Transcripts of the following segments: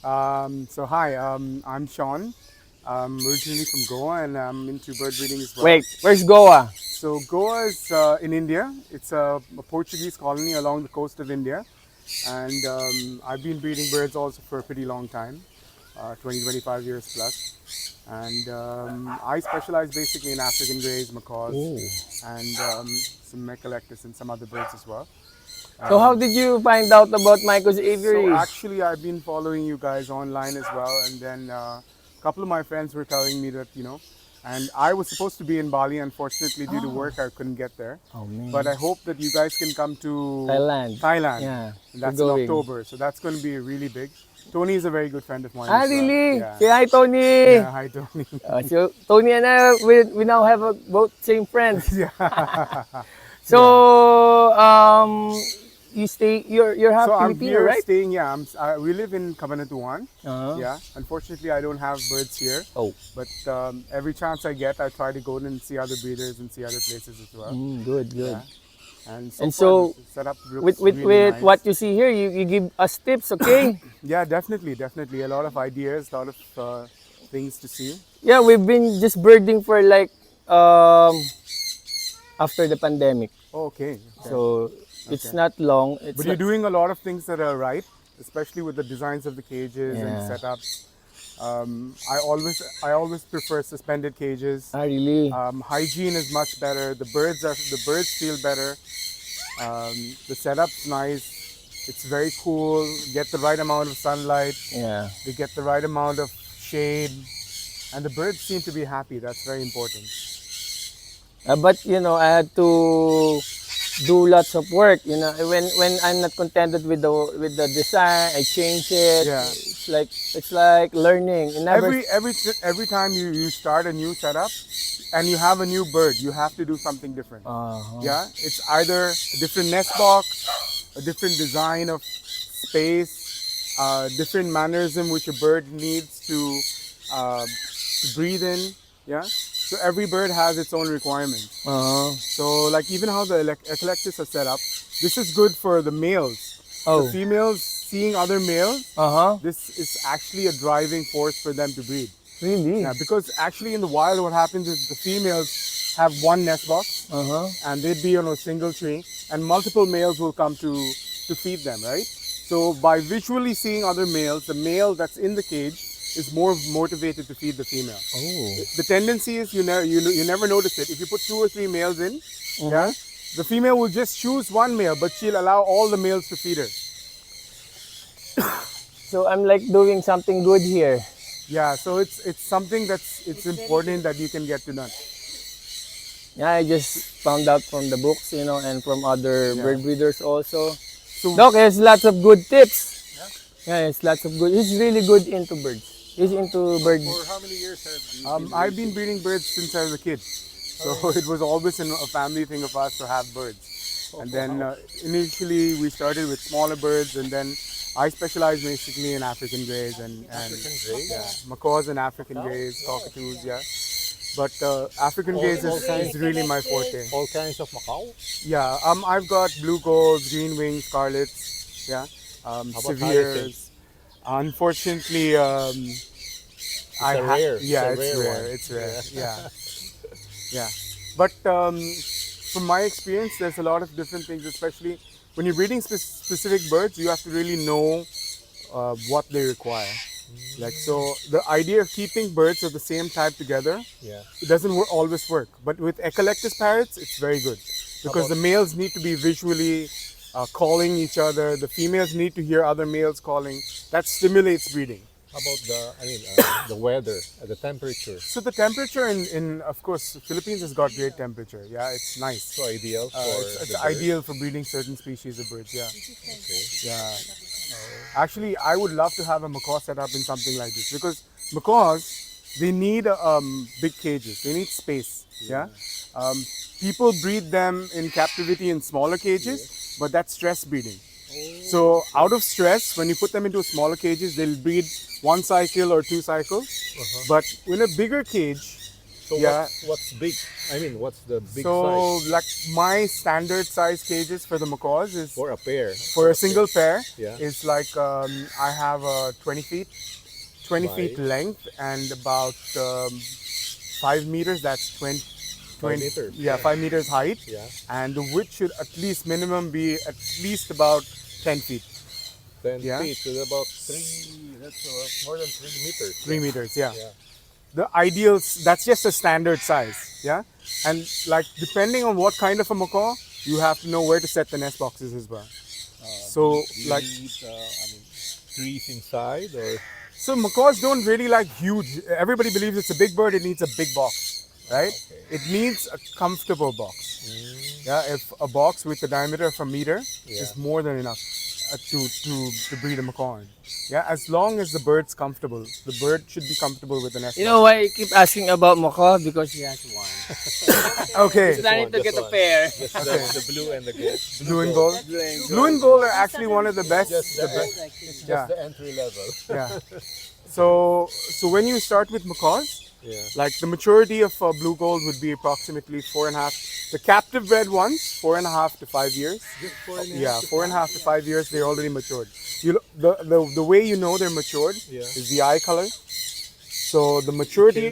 So hi, I'm Sean. I'm originally from Goa and I'm into bird breeding as well. Wait, where's Goa? So Goa is in India. It's a Portuguese colony along the coast of India, and I've been breeding birds also for a pretty long time, 20, 25 years plus. And I specialize basically in African greys, macaws, Oh. and some Eclectus and some other birds as well. So how did you find out about Myko's aviary? So actually, I've been following you guys online as well, and then a couple of my friends were telling me that and I was supposed to be in Bali. Unfortunately, due to work, I couldn't get there. Oh man. But I hope that you guys can come to Thailand. Thailand. Yeah, And that's we're in going. October, so that's going to be really big. Tony is a very good friend of mine. Ah, as well. really? Yeah. Say hi, Tony. Yeah, hi Tony. So Tony and I, we now have both same friends. Yeah. So you stay. You're half So I'm Filipino, here right? staying. Yeah, we live in Cabanatuan. Uh-huh. Yeah. Unfortunately, I don't have birds here. Oh. But every chance I get, I try to go in and see other breeders and see other places as well. Good, good. Yeah. And And so, so, the setup With looks really nice. what you see here, you give us tips, okay? Yeah, definitely. A lot of ideas, a lot of things to see. Yeah, we've been just birding for like after the pandemic. Oh, okay. So it's Okay. not long. It's But you're doing a lot of things that are right, especially with the designs of the cages and Yeah. setups. I always prefer suspended cages. really? Hygiene is much better. The birds feel better. The setup's nice. It's very cool. Get the right amount of sunlight. Yeah. They get the right amount of shade, and the birds seem to be happy. That's very important. But I had to do lots of work. When I'm not contented with the design, I change it. Yeah. It's like learning. You never. Every time you start a new setup, and you have a new bird, you have to do something different. Uh-huh. Yeah, it's either a different nest box, a different design of space, different mannerism which a bird needs to breathe in. Yeah, so every bird has its own requirements. Uh-huh. So like even how the eclectus are set up, this is good for the males. Oh. The females seeing other males, Uh-huh. this is actually a driving force for them to breed. Really? Yeah, because actually in the wild what happens is the females have one nest box Uh-huh. and they'd be on a single tree and multiple males will come to feed them, right? So by visually seeing other males, the male that's in the cage is more motivated to feed the female. Oh. The tendency is you never notice it. If you put 2 or 3 males in, yeah, the female will just choose one male, but she'll allow all the males to feed her. So I'm like doing something good here. Yeah, so it's something it's important that you can get to know. Yeah, I just found out from the books, and from other Yeah. bird breeders also. So Doc has lots of good tips. Yeah, it's lots of good. He's really good into birds. He's into birds. For how many years have you been I've been breeding birds since I was a kid, so it was always a family thing of us to have birds. And then initially we started with smaller birds, and then I specialize basically in African greys and African grey? yeah, macaws and African greys, cockatoos, yeah. But African greys is really my forte. All kinds of Macaw? Yeah, I've got blue golds, green wings, scarlets, yeah, about severes. Unfortunately, a rare- Yeah, it's a it's rare rare. one. It's rare. Yeah, yeah. But from my experience, there's a lot of different things. Especially when you're breeding specific birds, you have to really know what they require. Like so, the idea of keeping birds of the same type together, Yeah. it doesn't always work. But with Eclectus parrots, it's very good because the males need to be visually calling each other. The females need to hear other males calling. That stimulates breeding. How about the weather, the temperature? So the temperature in of course, Philippines has got great temperature. Yeah, it's nice. So ideal for It's the bird? ideal for breeding certain species of birds. Yeah, Okay. yeah. Actually, I would love to have a macaw set up in something like this because macaws, they need big cages. They need space. Yeah. People breed them in captivity in smaller cages, but that's stress breeding. So out of stress, when you put them into smaller cages, they'll breed 1 cycle or 2 cycles. But in a bigger cage, So Yeah. what's big? I mean, what's the big So size like my standard size cages for the macaws is for a pair? for a single pair Yeah. is like I have 20 feet, 20 feet By? length and about 5 meters. That's 20, 5 meters, Yeah, yeah. 5 meters height. Yeah. And the width should at least minimum be at least about 10 feet. 10 Yeah. feet to about 3. That's more than 3 meters. 3 meters, yeah. Yeah. The ideal, that's just a standard size, yeah? And like depending on what kind of a macaw, you have to know where to set the nest boxes as well. So Do you like, need, trees inside or? so macaws don't really like huge, everybody believes it's a big bird, it needs a big box, right? Okay. It needs a comfortable box. Yeah, if a box with a diameter of a meter is more than enough to breed a macaw in. Yeah, as long as the bird's comfortable, the bird should be comfortable with the nest You know why I keep asking about Macaw? Because he has one. box. Okay, He's planning to just get a one. pair. Just the blue and the gold. blue and gold. Blue and Blue and gold are actually one of the best. Just the, Yeah. just the entry level. Yeah. So when you start with macaws, Yeah. like the maturity of blue gold would be approximately 4.5. The captive bred ones, 4.5 to 5 years. Just 4.5 Yeah, 4.5 to 5 years, they're already matured. The way you know they're matured Yeah. is the eye color. So the maturity,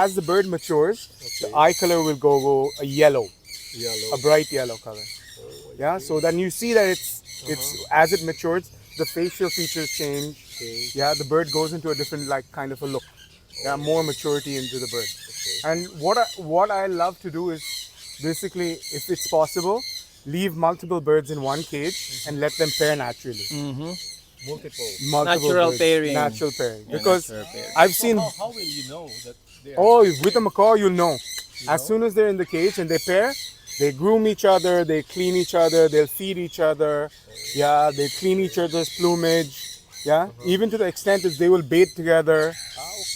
as the bird matures, the eye color will go a yellow, Yellow. a bright yellow color. Yeah, so then you see that it's as it matures, the facial features change. Okay. Yeah, the bird goes into a different like kind of a look. Yeah, more maturity into the bird. And what I love to do is basically, if it's possible, leave multiple birds in one cage and let them pair naturally. Multiple. Multiple Natural birds. pairing. Natural pairing. Because natural pairing. I've seen, How will you know that they are? oh, with a macaw, you'll know. As soon as they're in the cage and they pair, they groom each other, they clean each other, they'll feed each other. Yeah, they clean each other's plumage. Yeah, even to the extent that they will bathe together.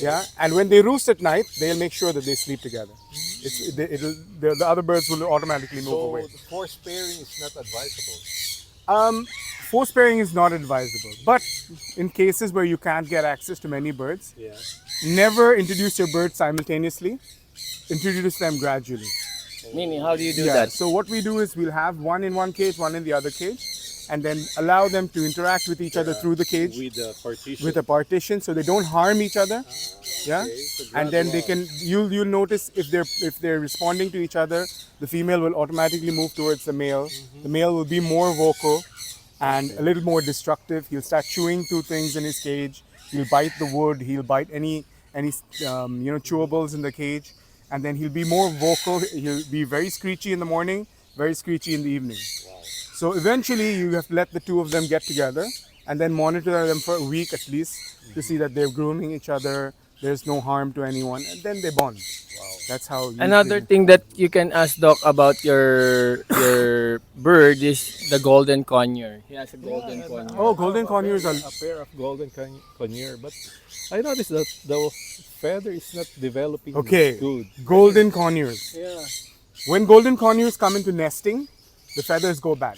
Yeah, and when they roost at night, they'll make sure that they sleep together. The other birds will automatically move So away. the forced pairing is not advisable. Force pairing is not advisable, but in cases where you can't get access to many birds, Yeah. never introduce your birds simultaneously. Introduce them gradually. Meaning, how do you do Yeah. that? So what we do is we'll have one in one cage, one in the other cage, and then allow them to interact with each other through the cage With the partition. with a partition, so they don't harm each other. Yeah, so and then they can. You'll notice if they're responding to each other, the female will automatically move towards the male. The male will be more vocal and a little more destructive. He'll start chewing through things in his cage. He'll bite the wood. He'll bite any chewables in the cage, and then he'll be more vocal. He'll be very screechy in the morning, very screechy in the evening. So eventually, you have to let the two of them get together, and then monitor them for a week at least to see that they're grooming each other. There's no harm to anyone, and then they bond. That's how. Another thing that you can ask Doc about your bird is the golden conure. He has a golden conure. Oh, golden conures are. A pair of golden conure, but I noticed that the feather is not developing Okay, good. golden conures. Yeah. When golden conures come into nesting, the feathers go bad.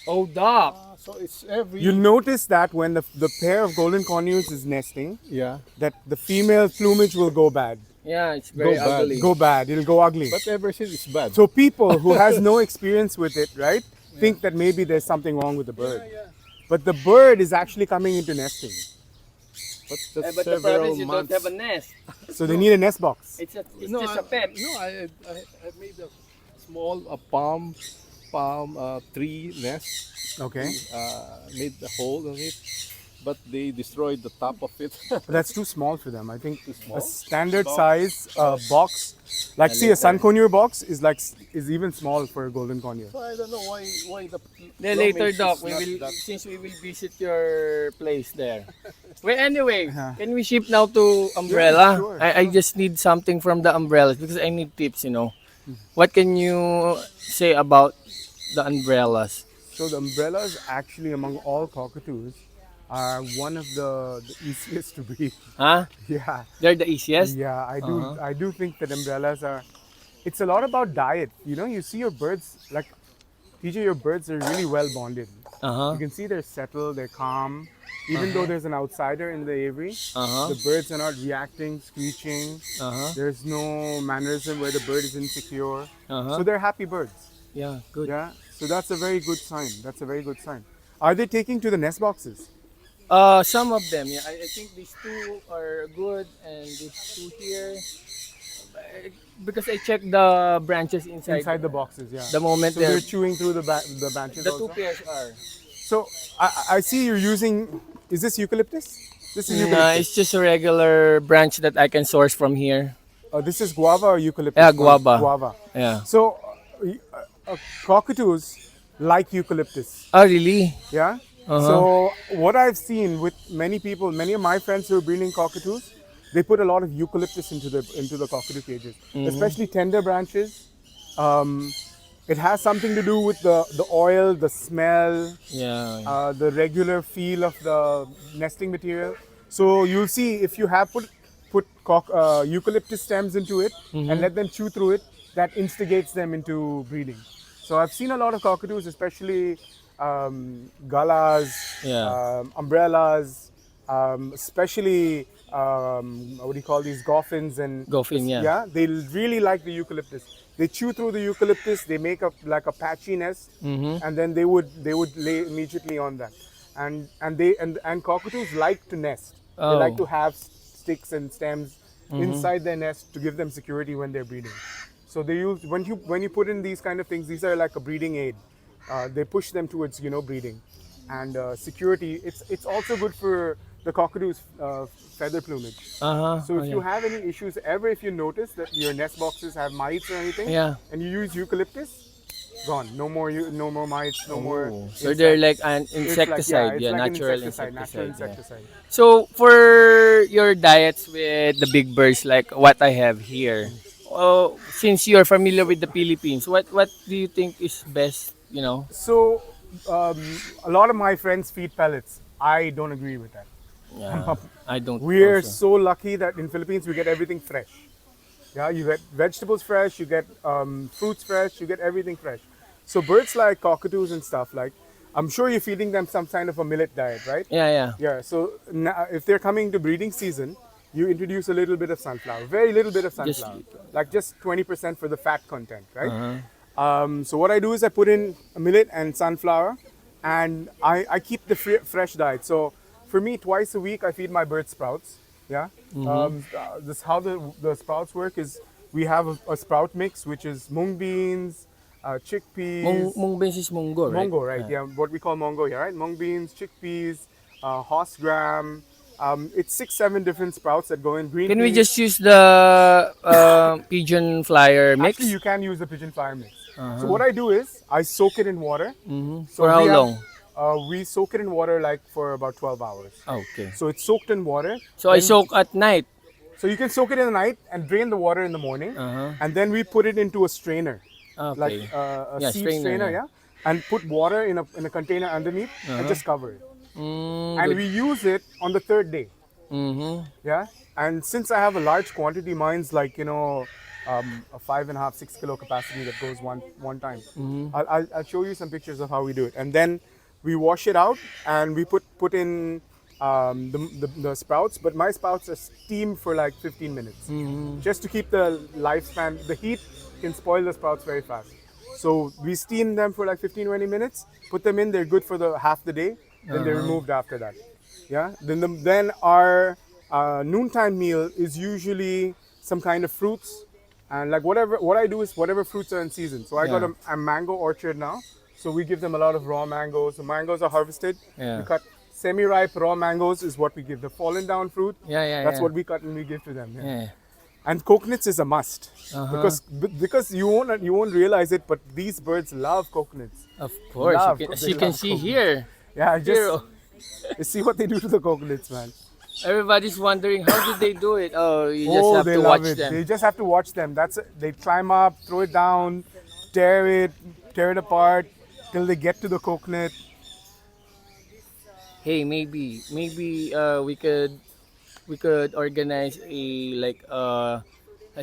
Oh, Doc. So it's every. You'll notice that when the pair of golden conures is nesting, Yeah. that the female plumage will go bad. Yeah, it's very Go bad. ugly. Go bad. It'll go ugly. But ever since it's bad. So people who has no experience with it, right, think that maybe there's something wrong with the bird. But the bird is actually coming into nesting. But that's But the problem several is you months. don't have a nest. So they need a nest box. It's just a pet. No, I made a small palm tree nest. Okay. Made a hole in it, but they destroyed the top of it. But that's too small for them. I think small? a standard size box, like see a sun conure box is even small for a golden conure. So I don't know why the. Then later, plumage Doc, is we not will that- since we will visit your place there. Well, anyway, Uh-huh. can we shift now to umbrella? sure, I just need something from the umbrellas because I need tips. What can you say about the umbrellas? So the umbrellas actually among all cockatoos are one of the easiest to breed. Huh? Yeah. They're the easiest. Yeah, I do think that umbrellas are. It's a lot about diet. You see your birds like TJ. Your birds are really well bonded. Uh huh. You can see they're settled, they're calm. even though there's an outsider in the aviary, Uh-huh. the birds are not reacting, screeching. Uh-huh. There's no mannerism where the bird is insecure. Uh-huh. So they're happy birds. Yeah, good. Yeah. So that's a very good sign. That's a very good sign. Are they taking to the nest boxes? Some of them, yeah. I think these two are good, and these two here, because I checked the branches Inside the boxes, yeah. The moment So they're they're chewing through the branches the also? two pairs are. So I see you're using, is this eucalyptus? This is No, eucalyptus. it's just a regular branch that I can source from here. This is guava or eucalyptus? Yeah, guava. Guava. Yeah. So cockatoos like eucalyptus. Oh, really? Yeah. Uh-huh. So what I've seen with many people, many of my friends who are breeding cockatoos, they put a lot of eucalyptus into the cockatoo cages, especially tender branches. It has something to do with the oil, the smell, Yeah. the regular feel of the nesting material. So you'll see if you have put eucalyptus stems into it and let them chew through it, that instigates them into breeding. So I've seen a lot of cockatoos, especially Galahs, Yeah. umbrellas, especially what do you call these goffins and Goffin, yeah. they really like the eucalyptus. They chew through the eucalyptus, they make up like a patchy nest, and then they would lay immediately on that. And cockatoos like to nest. They like to have sticks and stems inside their nest to give them security when they're breeding. So they use when you put in these kind of things, these are like a breeding aid. They push them towards breeding and security. It's also good for the cockatoo's feather plumage. Uh-huh. So if you have any issues ever, if you notice that your nest boxes have mites or anything, Yeah. and you use eucalyptus, gone. No more mites, no more. So insects. they're like an It's like- insecticide, it's like an natural insecticide, natural insecticide. Yeah. insecticide. So for your diets with the big birds, like what I have here, since you're familiar with the Philippines, what do you think is best? So a lot of my friends feed pellets. I don't agree with that. Yeah, I don't. We're also. so lucky that in Philippines we get everything fresh. Yeah, you get vegetables fresh, you get fruits fresh, you get everything fresh. So birds like cockatoos and stuff, like I'm sure you're feeding them some kind of a millet diet, right? Yeah. Yeah. So if they're coming to breeding season, you introduce a little bit of sunflower, very little bit of sunflower, like just 20% for the fat content, right? So what I do is I put in a millet and sunflower, and I keep the fresh diet. So for me, twice a week I feed my bird sprouts. Yeah. This how the sprouts work is we have a sprout mix which is mung beans, chickpeas. Mung beans is mungo, right? Mongo, right? Yeah, what we call mongo here, right? Mung beans, chickpeas, horse gram. It's 6-7 different sprouts that go in. Green Can we peas. just use the pigeon flyer mix? Actually, you can use the pigeon fire mix. So what I do is I soak it in water. So For how we have- long? We soak it in water like for about 12 hours. Okay. So it's soaked in water. So I Then- soak at night. So you can soak it in the night and drain the water in the morning, Uh-huh. and then we put it into a strainer, Okay. like a Yeah, seed strainer, yeah, and put water in a container underneath and just cover it. And we use it on the third day. Yeah, and since I have a large quantity, mine's like a 5.5, 6 kilo capacity that goes one time. I'll show you some pictures of how we do it, and then we wash it out and we put in the sprouts. But my sprouts are steamed for like 15 minutes, just to keep the lifespan. The heat can spoil the sprouts very fast. So we steam them for like 15-20 minutes. Put them in. They're good for the half the day. Then they're removed after that. Yeah. Then our noontime meal is usually some kind of fruits, and like what I do is whatever fruits are in season. So I got a mango orchard now, so we give them a lot of raw mangoes. The mangoes are harvested. Yeah. We cut semi-ripe raw mangoes is what we give. The fallen down fruit. Yeah. That's what we cut and we give to them. Yeah. And coconuts is a must because you won't realize it, but these birds love coconuts. Of course. Love, As they you can love see coconuts. here. Yeah, Here. just see what they do to the coconuts, man. Everybody's wondering how did they do it? Oh, you just have they to love watch it. them. They just have to watch them. That's it. They climb up, throw it down, tear it apart till they get to the coconut. Hey, maybe we could organize a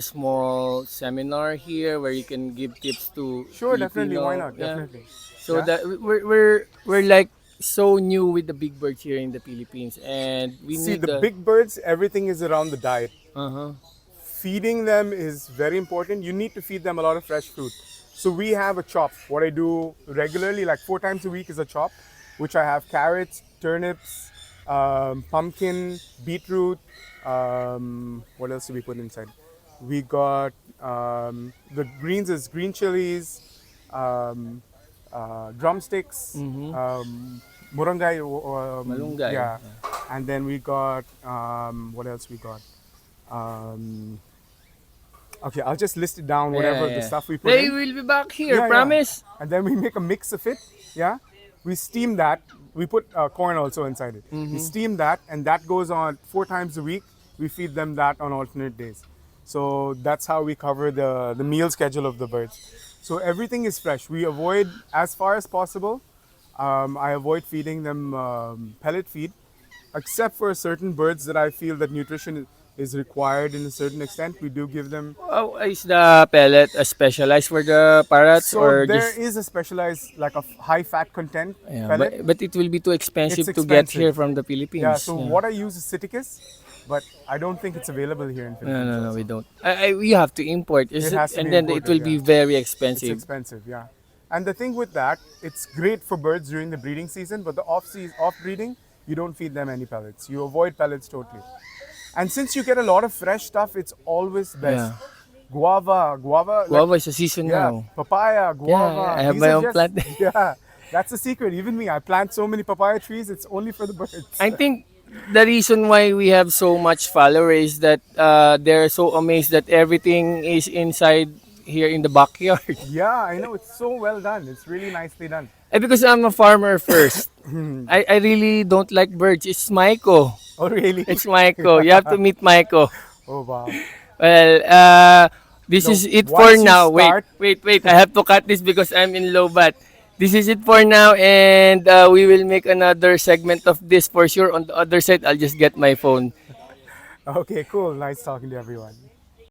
small seminar here where you can give tips to Sure, definitely. Filipino, Why not? yeah. Definitely. So Yeah. that we're like so new with the big birds here in the Philippines, and we See, need the big birds, everything is around the diet. Uh-huh. Feeding them is very important. You need to feed them a lot of fresh fruit. So we have a chop. What I do regularly, like 4 times a week, is a chop, which I have carrots, turnips, pumpkin, beetroot. What else do we put inside? We got the greens is green chilies, drumsticks, murungai, Malunggay. yeah, and then we got what else we got? Okay, I'll just list it down, whatever the stuff we put They in. will be back here, Yeah, yeah. promise. And then we make a mix of it. Yeah, we steam that. We put corn also inside it. We steam that, and that goes on 4 times a week. We feed them that on alternate days. So that's how we cover the meal schedule of the birds. So everything is fresh. We avoid, as far as possible, I avoid feeding them pellet feed, except for certain birds that I feel that nutrition is required in a certain extent. We do give them. Oh, is the pellet specialized for the parrots So or there just? is a specialized, like a high fat content Yeah, pellet. but it will be too expensive It's to get expensive. here from the Philippines. Yeah, so what I use is Citicus, but I don't think it's available here in No, Philippines. no, no, also. we don't. We have to import, is It it? has to And be then it imported, will be yeah. very It's expensive. expensive, yeah. And the thing with that, it's great for birds during the breeding season, but the off breeding, you don't feed them any pellets. You avoid pellets totally. And since you get a lot of fresh stuff, it's always best. Yeah. Guava, Guava is a season yeah, now. papaya, guava. I have These my are own just- plant. Yeah, that's the secret. Even me, I plant so many papaya trees. It's only for the birds. I think the reason why we have so much followers is that they're so amazed that everything is inside here in the backyard. Yeah, I know. It's so well done. It's really nicely done. Because I'm a farmer first. I really don't like birds. It's Myko. Oh, really? It's Myko. You have to meet Myko. Oh, wow. Well, this No, is it once for you now. start- Wait. I have to cut this because I'm in low bat. This is it for now, and we will make another segment of this for sure. On the other side, I'll just get my phone. Okay, cool. Nice talking to everyone.